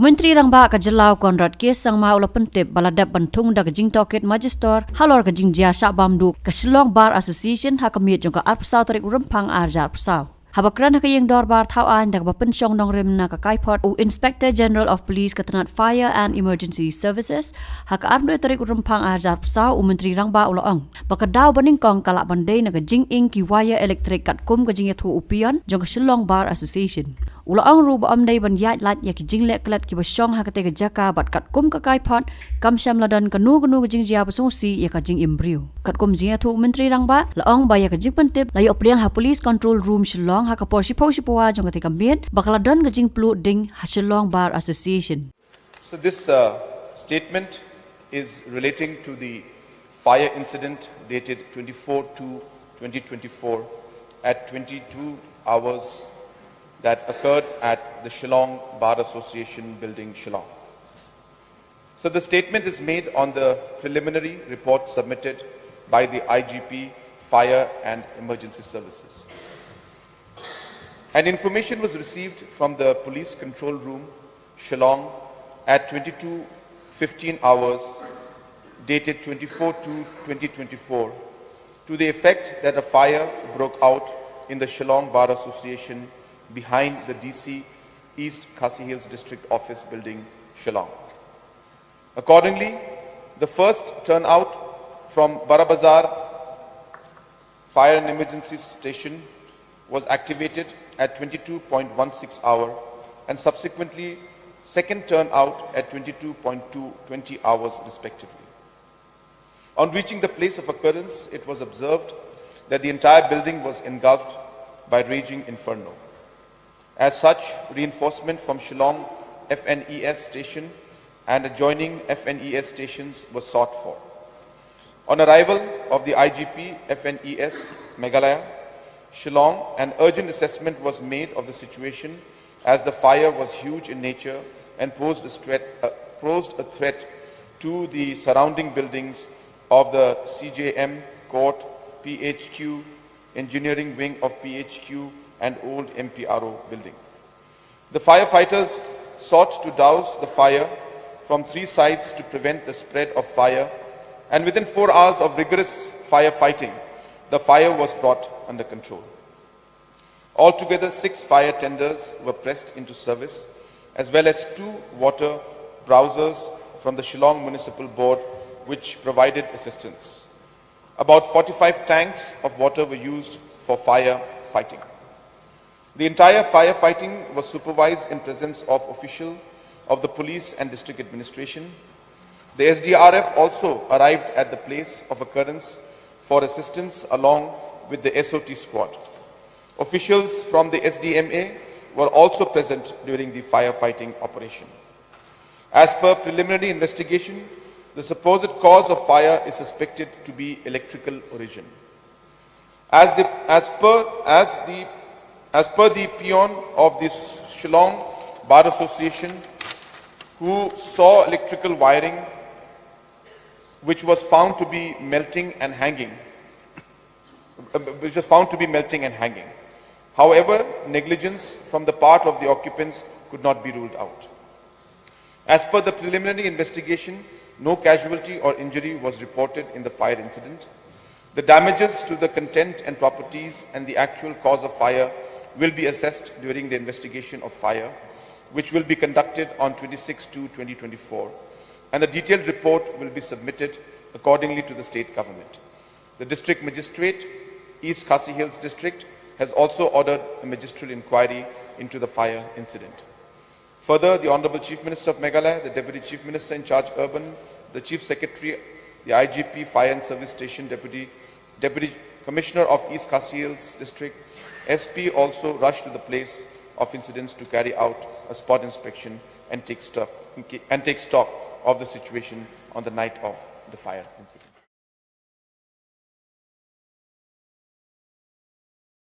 Menteri Rangba ka Jylla Konrad kes sang ma ula pentip baladap bantung da Jingtohkit Majistor halor ka Jingja Syabamdu ka Shillong Bar Association ha kamiet jong ka arpsau tarik rempang arjar persau. Habakran ka yang dorbar Thaw da ka pensyong nong rem na ka kaipot u Inspector General of Police katanat Fire and Emergency Services ha ka armdo tarik rempang arjar persau u Menteri Rangba ula ong. Baka daw baning kong kalak bandai na ka Jing Kyrwoh elektrik kat kum ka Jingtohkit upian jong ka Shillong Bar Association. Ula ang ruba am day ban yat lat ya ki jingle klat ki basyong ha ka te ka jaka bat kat kum ka kaipot kam syam ladan kanu ka jing jia basongsi ya ka jing imbriu. Kat kum Jingtohkit Menteri Rangba la ong ba ya ka jing pentip la yo priang ha Police Control Room Shillong ha ka por sipaw jong ka te kambien bakaladan ka jing Pluh ding ha Shillong Bar Association. So this statement is relating to the fire incident dated 24/2/2024 at 22 hours that occurred at the Shillong Bar Association building, Shillong. So the statement is made on the preliminary report submitted by the IGP, Fire and Emergency Services. An information was received from the Police Control Room, Shillong, at 22:15 hours, dated 24/2/2024, to the effect that a fire broke out in the Shillong Bar Association behind the DC East Khasi Hills District Office building, Shillong. Accordingly, the first turnout from Barabazar Fire and Emergency Station was activated at 22:16 hour and subsequently second turnout at 22:20 hours respectively. On reaching the place of occurrence, it was observed that the entire building was engulfed by raging inferno. As such, reinforcement from Shillong FNES station and adjoining FNES stations was sought for. On arrival of the IGP FNES Meghalaya, Shillong, an urgent assessment was made of the situation as the fire was huge in nature and posed a threat to the surrounding buildings of the CJM Court, PHQ, Engineering Wing of PHQ, and old MPRO building. The firefighters sought to douse the fire from 3 sides to prevent the spread of fire, and within 4 hours of rigorous firefighting, the fire was brought under control. Altogether, 6 fire tenders were pressed into service, as well as 2 water browsers from the Shillong Municipal Board, which provided assistance. About 45 tanks of water were used for fire fighting. The entire firefighting was supervised in presence of officials of the police and district administration. The SDRF also arrived at the place of occurrence for assistance along with the SOT squad. Officials from the SDMA were also present during the firefighting operation. As per preliminary investigation, the supposed cause of fire is suspected to be electrical origin. As per the peon of the Shillong Bar Association, who saw electrical wiring which was found to be melting and hanging. However, negligence from the part of the occupants could not be ruled out. As per the preliminary investigation, no casualty or injury was reported in the fire incident. The damages to the content and properties and the actual cause of fire will be assessed during the investigation of fire, which will be conducted on 26/2/2024, and the detailed report will be submitted accordingly to the state government. The district magistrate, East Khasi Hills District, has also ordered a magisterial inquiry into the fire incident. Further, the Honorable Chief Minister of Meghalaya, the Deputy Chief Minister in charge Urban, the Chief Secretary, the IGP Fire and Service Station, Deputy Commissioner of East Khasi Hills District, SP also rushed to the place of incidents to carry out a spot inspection and take stock of the situation on the night of the fire incident.